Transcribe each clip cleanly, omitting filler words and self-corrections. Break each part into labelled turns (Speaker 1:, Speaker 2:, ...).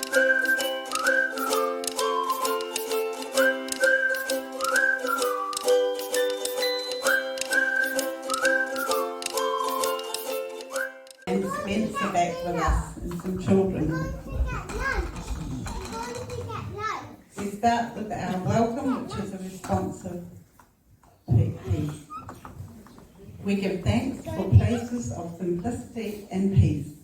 Speaker 1: And Spencer back with us and some children. We start with our welcome, which is a responsive piece. We give thanks for places of simplicity and peace.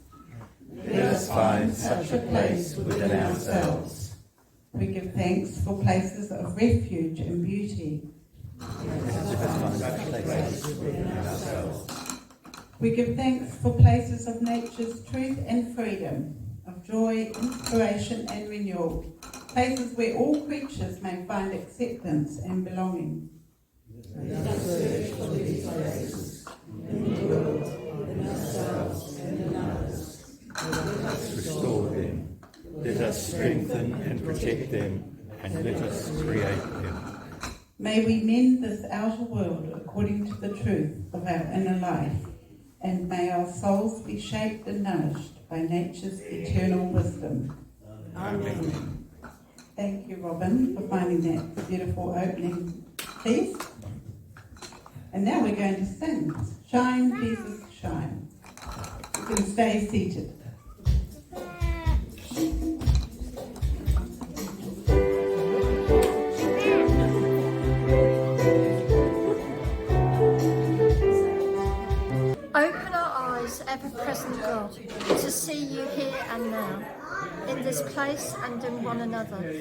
Speaker 2: Let us find such a place within ourselves.
Speaker 1: We give thanks for places of refuge and beauty.
Speaker 2: Let us find such a place within ourselves.
Speaker 1: We give thanks for places of nature's truth and freedom, of joy, inspiration and renewal, places where all creatures may find acceptance and belonging.
Speaker 2: Let us search for these places in the world, in ourselves and in others. Let us restore them. Let us strengthen and protect them, and let us create them.
Speaker 1: May we mend this outer world according to the truth of our inner life, and may our souls be shaped and nourished by nature's eternal wisdom.
Speaker 2: Amen.
Speaker 1: Thank you, Robyn, for finding that beautiful opening piece. And now we're going to sing Shine, Jesus, Shine. You can stay seated.
Speaker 3: Open our eyes, ever-present God, to see you here and now, in this place and in one another.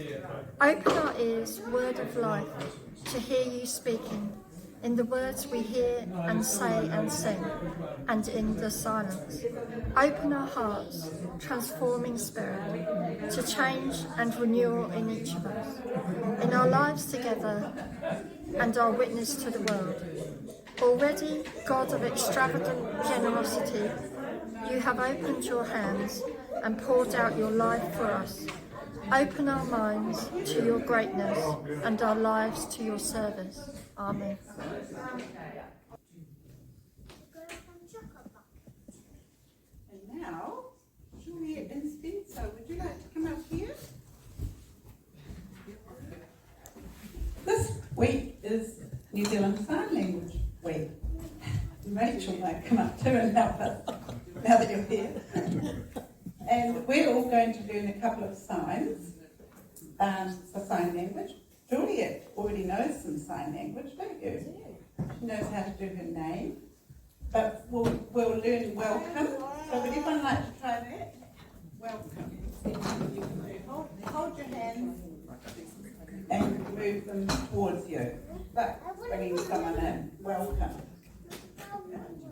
Speaker 3: Open our ears, word of life, to hear you speaking, in the words we hear and say and sing, and in the silence. Open our hearts, transforming spirit, to change and renewal in each of us, in our lives together and our witness to the world. Already, God of extravagant generosity, you have opened your hands and poured out your life for us. Open our minds to your greatness and our lives to your service. Amen.
Speaker 1: And now, Juliet and Spencer, would you like to come up here? This week is New Zealand Sign Language Week. Rachel might come up too and help us now that you're here. And we're all going to learn a couple of signs for sign language. Juliet already knows some sign language, don't you? She knows how to do her name. But we'll learn welcome. So would everyone like to try that? Welcome. Hold your hands and move them towards you. But bringing someone in. Welcome.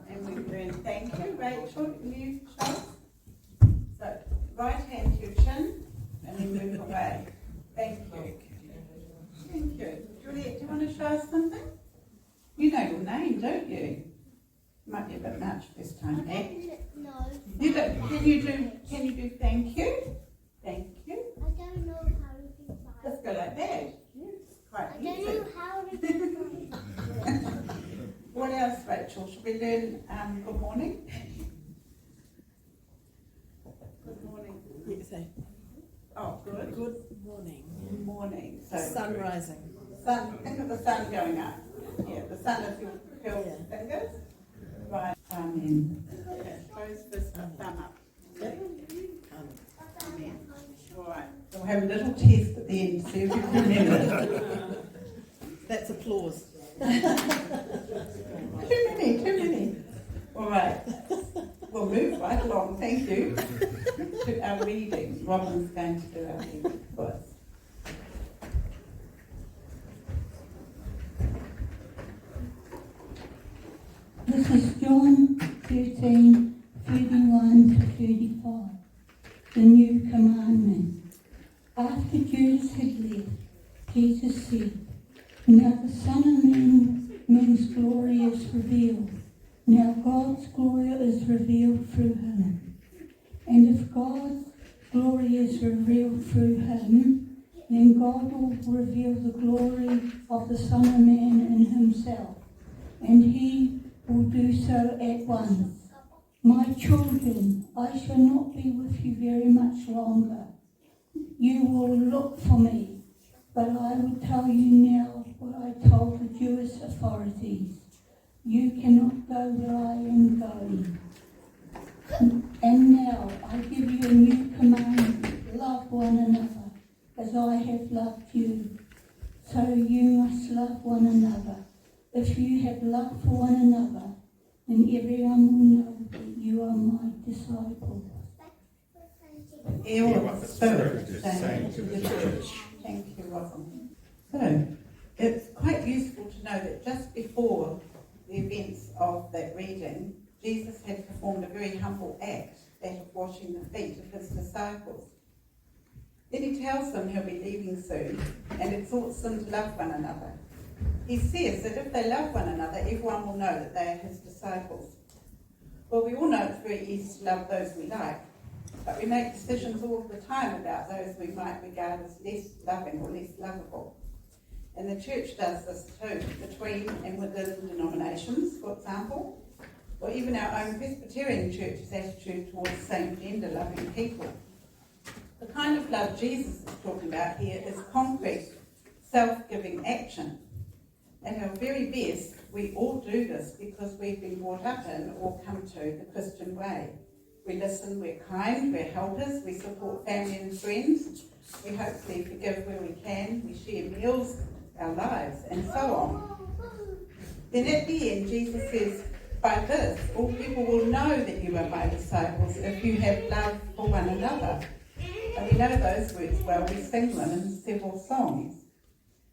Speaker 1: And we learn thank you. Rachel, can you show us? So right hand to your chin and then move away. Thank you. Thank you. Juliet, do you want to show us something? You know your name, don't you? Might be a bit much this time, eh?
Speaker 4: No.
Speaker 1: You don't, can you do thank you? Thank you.
Speaker 4: I don't know how to do that.
Speaker 1: Let's go like that. Quite
Speaker 4: I don't
Speaker 1: easy.
Speaker 4: know how to do that.
Speaker 1: What else, Rachel? Should we learn good morning? Good morning.
Speaker 5: You say,
Speaker 1: Oh, good.
Speaker 5: good morning.
Speaker 1: Good morning. So
Speaker 5: Sun rising.
Speaker 1: sun, think of the sun going up. Yeah, the sun is your curled
Speaker 5: Yeah.
Speaker 1: fingers. Right, amen. Okay, close this thumb up.
Speaker 5: Yep.
Speaker 1: Amen. All right. So we'll have a little test at the end, see if you can remember.
Speaker 5: That's applause.
Speaker 1: Too many. All right. We'll move right along, thank you, to our reading. Robyn's going to do our reading for us.
Speaker 6: This is John 13, 31 to 35, the new commandment. After Judas had left, Jesus said, "Now the Son of Man's glory is revealed. Now God's glory is revealed through him. And if God's glory is revealed through him, then God will reveal the glory of the Son of Man in himself, and he will do so at once. My children, I shall not be with you very much longer. You will look for me, but I will tell you now what I told the Jewish authorities. You cannot go where I am going. And now I give you a new commandment. Love one another as I have loved you. So you must love one another. If you have love for one another, then everyone will know that you are my disciples.
Speaker 1: Hear what the Spirit is saying to the church. Thank you, Robyn. So, it's quite useful to know that just before the events of that reading, Jesus had performed a very humble act, that of washing the feet of his disciples. Then he tells them he'll be leaving soon and exhorts them to love one another. He says that if they love one another, everyone will know that they are his disciples. Well, we all know it's very easy to love those we like, but we make decisions all the time about those we might regard as less loving or less lovable. And the church does this too, between and within denominations, for example, or even our own Presbyterian church's attitude towards same-gender loving people. The kind of love Jesus is talking about here is concrete, self-giving action. At our very best, we all do this because we've been brought up in or come to the Christian way. We listen, we're kind, we're helpers, we support family and friends, we hopefully forgive where we can, we share meals, our lives, and so on. Then at the end, Jesus says, by this, all people will know that you are my disciples if you have love for one another. And we know those words well, we sing them in several songs.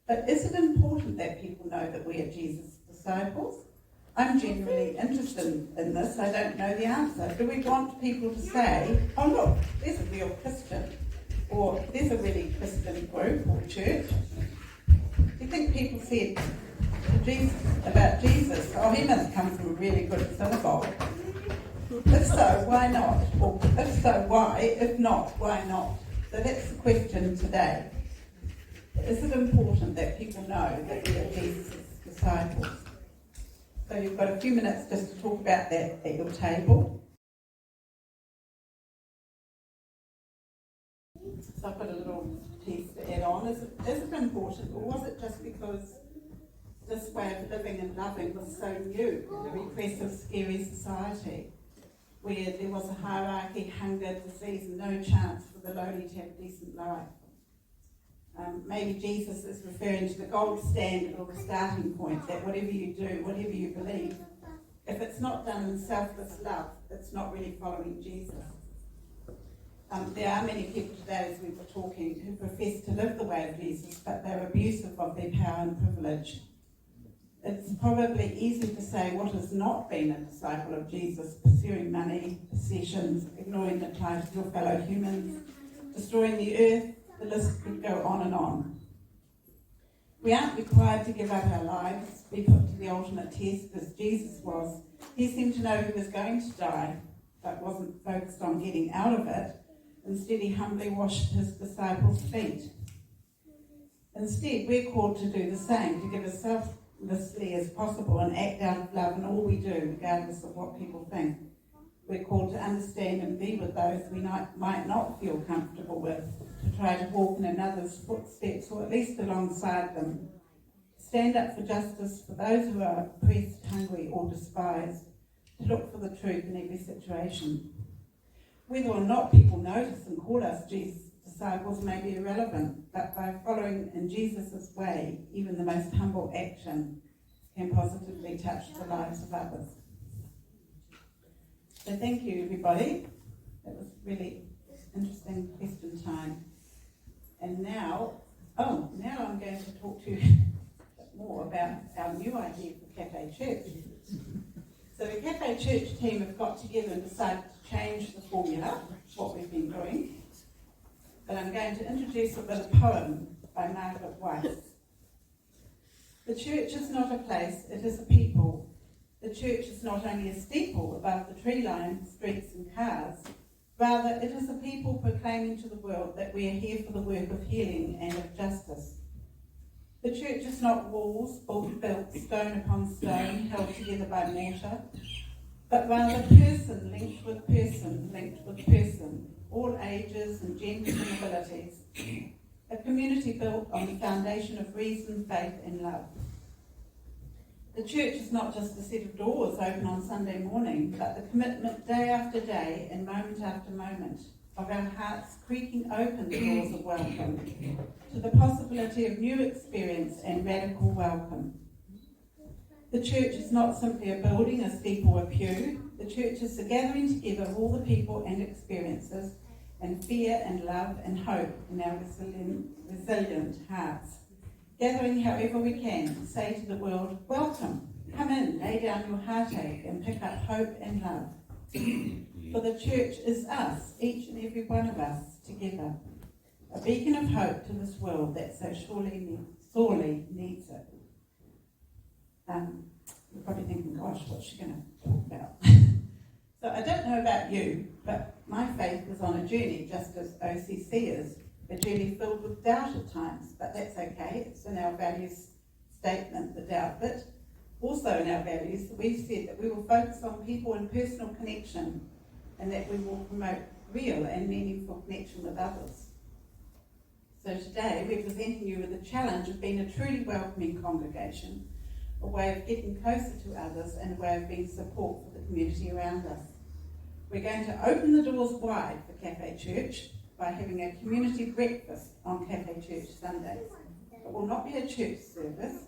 Speaker 1: But is it important that people know that we are Jesus' disciples? I'm genuinely interested in this. I don't know the answer. Do we want people to say, oh look, there's a real Christian, or there's a really Christian group or church? Do you think people said to Jesus, about Jesus, oh, he must come from a really good synagogue? If so, why not? Or if so, why? If not, why not? So that's the question today. Is it important that people know that we are Jesus' disciples? So you've got a few minutes just to talk about that at your table. So I've got a little piece to add on. Is it important, or was it just because this way of living and loving was so new in a repressive, scary society, where there was a hierarchy, hunger, disease, and no chance for the lowly to have a decent life? Maybe Jesus is referring to the gold standard or the starting point, that whatever you do, whatever you believe, if it's not done in selfless love, it's not really following Jesus. There are many people today, as we were talking, who profess to live the way of Jesus, but they're abusive of their power and privilege. It's probably easy to say what has not been a disciple of Jesus: pursuing money, possessions, ignoring the plight of your fellow humans, destroying the earth. The list could go on and on. We aren't required to give up our lives, be put to the ultimate test as Jesus was. He seemed to know he was going to die, but wasn't focused on getting out of it. Instead, he humbly washed his disciples' feet. Instead, we're called to do the same, to give as selflessly as possible and act out of love in all we do, regardless of what people think. We're called to understand and be with those we might not feel comfortable with, to try to walk in another's footsteps, or at least alongside them. Stand up for justice for those who are oppressed, hungry, or despised. To look for the truth in every situation. Whether or not people notice and call us Jesus' disciples may be irrelevant, but by following in Jesus' way, even the most humble action can positively touch the lives of others. So thank you, everybody. That was really interesting question time. And now I'm going to talk to you a bit more about our new idea for Café Church. So the Café Church team have got together and decided to change the formula, what we've been doing. But I'm going to introduce it with a poem by Margaret Weiss. The church is not a place, it is a people. The church is not only a steeple above the tree-lined streets and cars. Rather, it is a people proclaiming to the world that we are here for the work of healing and of justice. The church is not walls built stone upon stone, held together by mortar, but rather person linked with person, linked with person, all ages and genders and abilities. A community built on the foundation of reason, faith and love. The church is not just a set of doors open on Sunday morning, but the commitment day after day and moment after moment of our hearts creaking open the doors of welcome to the possibility of new experience and radical welcome. The church is not simply a building, a steeple, or a pew. The church is the gathering together of all the people and experiences and fear and love and hope in our resilient hearts. Gathering however we can to say to the world, welcome, come in, lay down your heartache and pick up hope and love. For the church is us, each and every one of us together, a beacon of hope to this world that so sorely needs it. You're probably thinking, gosh, what's she going to talk about? So I don't know about you, but my faith was on a journey just as OCC is. A journey filled with doubt at times, but that's okay. It's in our values statement, the doubt bit. Also in our values, we've said that we will focus on people and personal connection and that we will promote real and meaningful connection with others. So today we're presenting you with the challenge of being a truly welcoming congregation, a way of getting closer to others and a way of being support for the community around us. We're going to open the doors wide for Café Church by having a community breakfast on Café Church Sundays. It will not be a church service.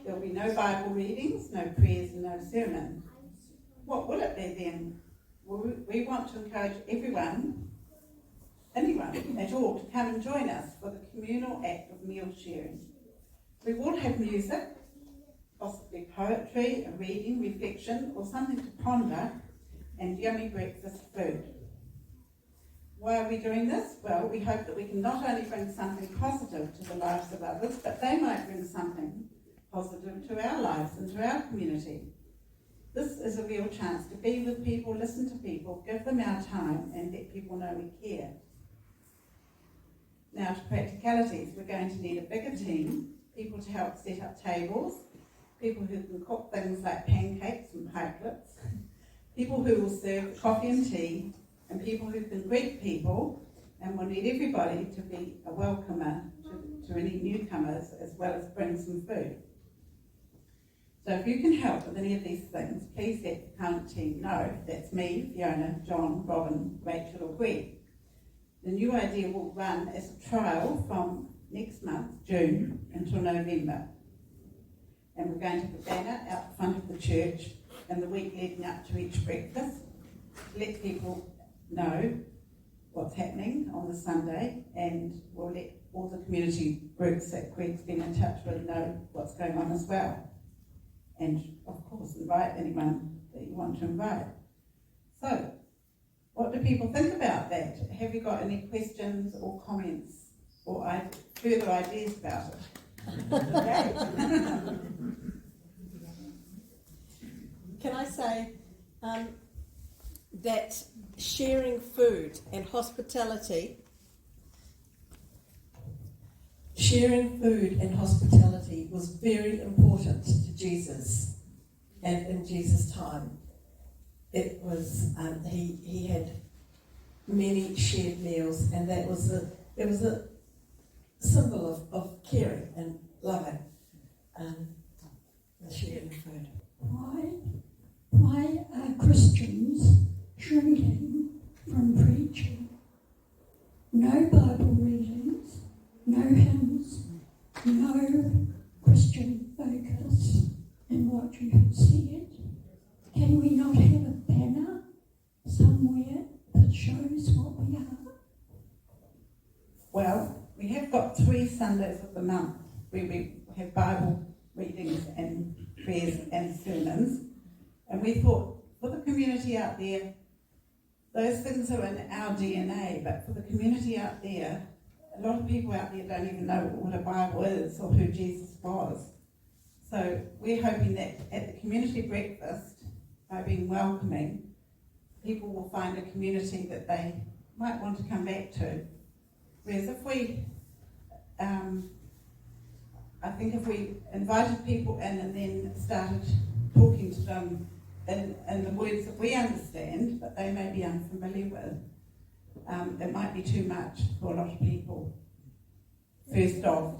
Speaker 1: There will be no Bible readings, no prayers and no sermon. What will it be then? Well, we want to encourage anyone at all to come and join us for the communal act of meal sharing. We will have music, possibly poetry, a reading, reflection or something to ponder and yummy breakfast food. Why are we doing this? Well, we hope that we can not only bring something positive to the lives of others, but they might bring something positive to our lives and to our community. This is a real chance to be with people, listen to people, give them our time and let people know we care. Now to practicalities, we're going to need a bigger team, people to help set up tables, people who can cook things like pancakes and pikelets, people who will serve coffee and tea, and people who can greet people, and we'll need everybody to be a welcomer to any newcomers as well as bring some food. So if you can help with any of these things, please let the current team know. That's me, Fiona, John, Robyn, Rachel or Greg. The new idea will run as a trial from next month, June, until November. And we're going to have a banner out the front of the church in the week leading up to each breakfast to let people know what's happening on the Sunday, and we'll let all the community groups that Greg's been in touch with know what's going on as well. And of course invite anyone that you want to invite. So, what do people think about that? Have you got any questions or comments or further ideas about it? Okay.
Speaker 5: Can I say that sharing food and hospitality was very important to Jesus, and in Jesus' time. It was he had many shared meals, and it was a symbol of caring and loving, the sharing food.
Speaker 6: Why are Christians shrinking from preaching? No Bible readings, no hymns, no Christian focus in what you have said. Can we not have a banner somewhere that shows what we are?
Speaker 1: Well, we have got 3 Sundays of the month where we have Bible readings and prayers and sermons, and we thought for the community out there, those things are in our DNA, but for the community out there, a lot of people out there don't even know what a Bible is or who Jesus was. So we're hoping that at the community breakfast, by being welcoming, people will find a community that they might want to come back to. Whereas if we, I think if we invited people in and then started talking to them in the words that we understand, but they may be unfamiliar with, it might be too much for a lot of people. First off,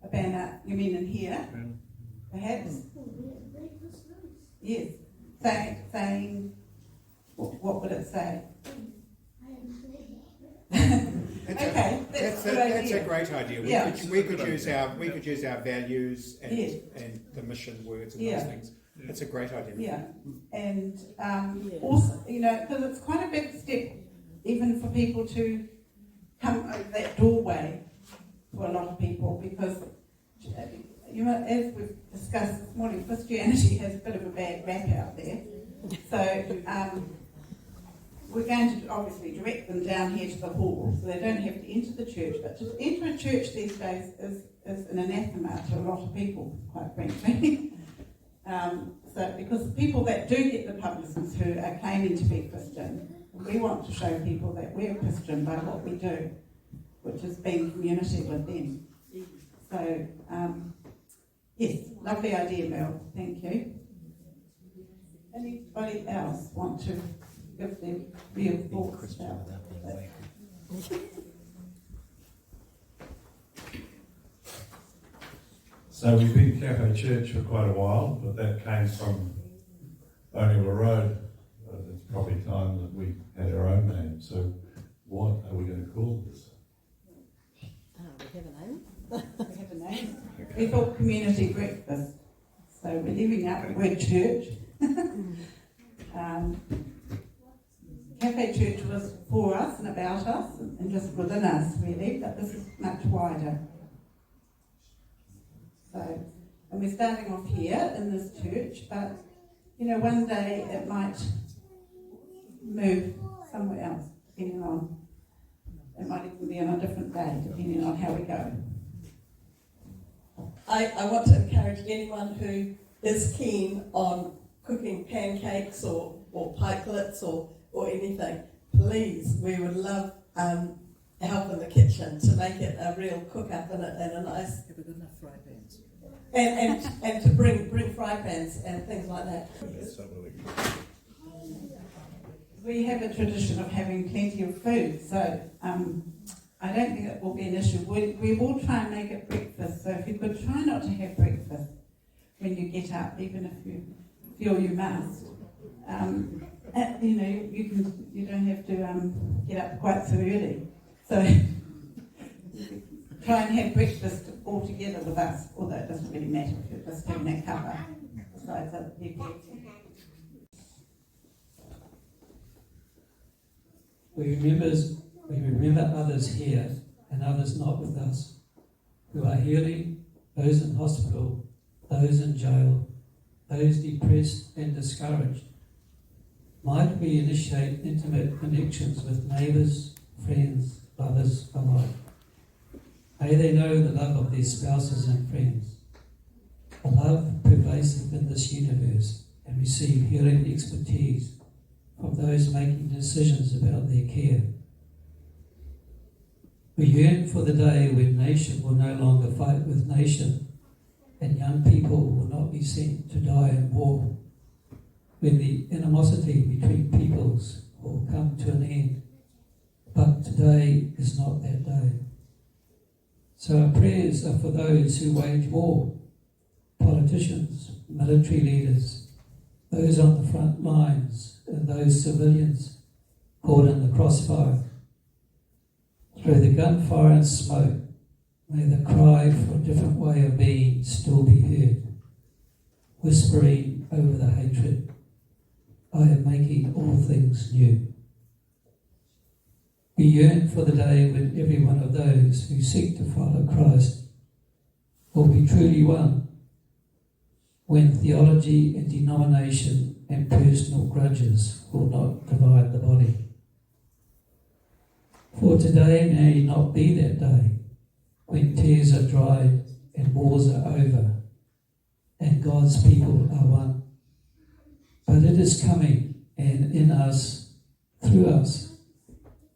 Speaker 1: a banner, you mean in here? Perhaps? Yes. Saying, what would it say? Okay,
Speaker 7: That's a great idea. We could use our values and the mission words and those things. It's a great idea.
Speaker 1: Yeah, and also, because it's quite a big step, even for people to come over that doorway for a lot of people, because as we've discussed this morning, Christianity has a bit of a bad rap out there. So we're going to obviously direct them down here to the hall, so they don't have to enter the church. But to enter a church these days is an anathema to a lot of people, quite frankly. So because people that do get the publicans who are claiming to be Christian, we want to show people that we're Christian by what we do, which is being community with them. So, yes, lovely idea, Mel. Thank you. Anybody else want to give their real thoughts about that?
Speaker 2: So we've been Café Church for quite a while, but that came from O'Neill Road. It's probably time that we had our own name. So what are we going to call this?
Speaker 8: We have a name.
Speaker 1: We have a name. We thought community breakfast. So we're leaving out the word church. Café Church was for us and about us and just within us really, but this is much wider. So, and we're starting off here in this church, but one day it might move somewhere else, depending on, it might even be on a different day, depending on how we go.
Speaker 5: I want to encourage anyone who is keen on cooking pancakes or pikelets or anything, please, we would love help in the kitchen to make it a real cook-up and a nice...
Speaker 8: Have we got enough fry pans?
Speaker 5: And to bring fry pans and things like that.
Speaker 1: We have a tradition of having plenty of food, so I don't think it will be an issue. We will try and make it breakfast, so if you could try not to have breakfast when you get up, even if you feel you must. You don't have to get up quite so early. So try and have breakfast all together with us, although it doesn't really matter if you're just having that cuppa besides other people.
Speaker 9: We remember others here and others not with us, who are healing, those in hospital, those in jail, those depressed and discouraged. Might we initiate intimate connections with neighbours, friends, lovers alike? May they know the love of their spouses and friends, a love pervasive in this universe, and receive healing expertise from those making decisions about their care. We yearn for the day when nation will no longer fight with nation, and young people will not be sent to die in war, when the animosity between peoples will come to an end. But today is not that day. So our prayers are for those who wage war, politicians, military leaders, those on the front lines, and those civilians caught in the crossfire. Through the gunfire and smoke, may the cry for a different way of being still be heard, whispering over the hatred, I am making all things new. We yearn for the day when every one of those who seek to follow Christ will be truly one, when theology and denomination and personal grudges will not divide the body. For today may not be that day when tears are dried and wars are over and God's people are one. But it is coming, and in us, through us,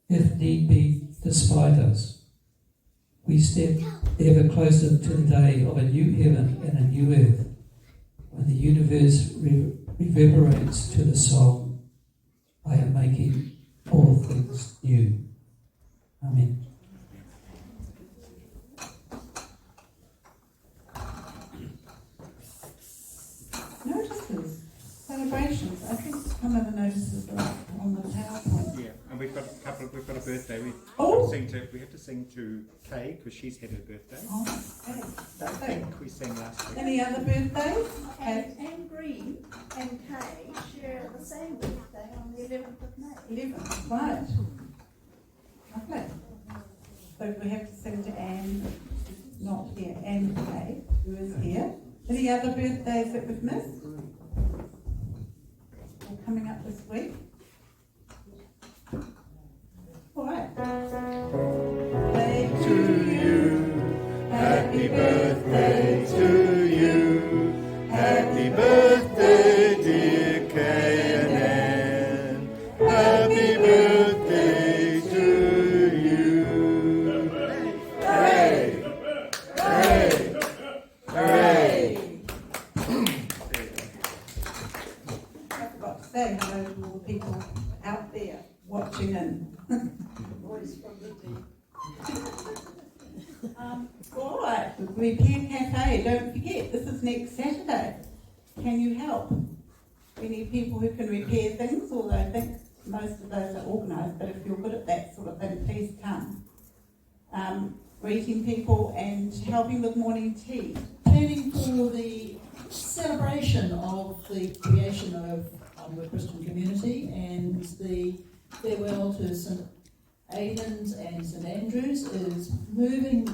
Speaker 9: if need be, despite us. We step ever closer to the day of a new heaven and a new earth, when the universe reverberates to the song, I am making all things new. Amen.
Speaker 1: Notices, celebrations. I think some of the notices are on the PowerPoint.
Speaker 7: Yeah, and we've got a birthday. We have to sing to Kay because she's had her birthday.
Speaker 1: Oh, okay.
Speaker 7: I think we sang last week.
Speaker 1: Any other birthdays?
Speaker 10: And Green and Kay share the same birthday on the 11th of May.
Speaker 1: 11, right. Lovely. So we have to sing to Anne, not here, Anne Kay, who is here. Any other birthdays that we've missed? All coming up this week? All right. Birthday to you.
Speaker 2: Happy birthday to you. Happy birthday, dear Kay and Anne. Happy birthday to you. Hooray! Hooray! Hooray!
Speaker 1: I forgot to say hello to all the people out there watching in.
Speaker 10: Voice from the deep.
Speaker 1: All right, Repair Cafe, don't forget, this is next Saturday. Can you help? We need people who can repair things, although I think most of those are organised, but if you're good at that sort of thing, please come. Greeting people and helping with morning tea.
Speaker 8: Planning for the celebration of the creation of the Christian community and the farewell to St Aidan's and St Andrews is moving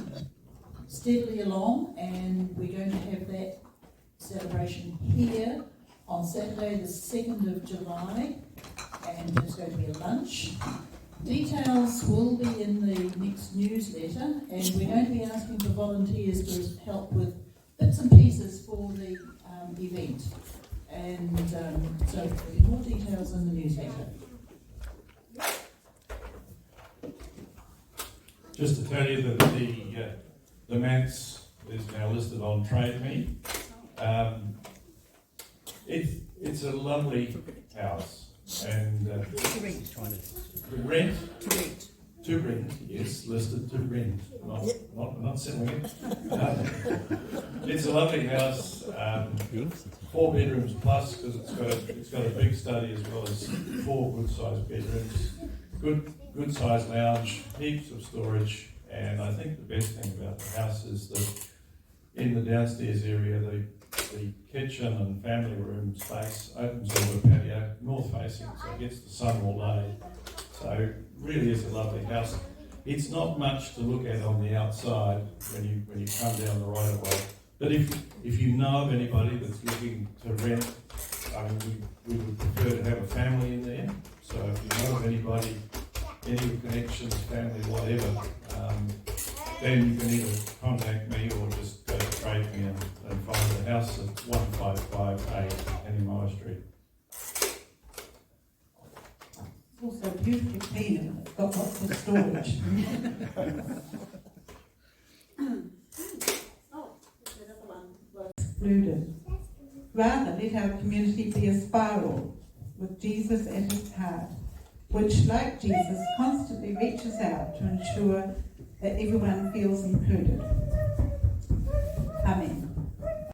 Speaker 8: steadily along, and we're going to have that celebration here on Saturday the 2nd of July, and there's going to be a lunch. Details will be in the next newsletter, and we're going to be asking for volunteers to help with bits and pieces for the event. And so there'll be more details in the newsletter.
Speaker 11: Just to tell you that the manse is now listed on Trade Me. It's a lovely house, and to rent, yes, listed to rent, not selling it. It's a lovely house, 4 bedrooms plus, because it's got a big study as well as 4 good-sized bedrooms, good sized lounge, heaps of storage, and I think the best thing about the house is that in the downstairs area, the kitchen and family room space opens onto a patio, north facing, so it gets the sun all day. So it really is a lovely house. It's not much to look at on the outside when you come down the right of way. But if you know of anybody that's looking to rent, I mean, we would prefer to have a family in there. So if you know of anybody, any connections, family, whatever, then you can either contact me or just go to Trade Me and find the house at 155A Animoa Street.
Speaker 1: It's also beautifully clean and it's got lots of storage. Excluded. Rather, let our community be a spiral with Jesus at its heart, which, like Jesus, constantly reaches out to ensure that everyone feels included.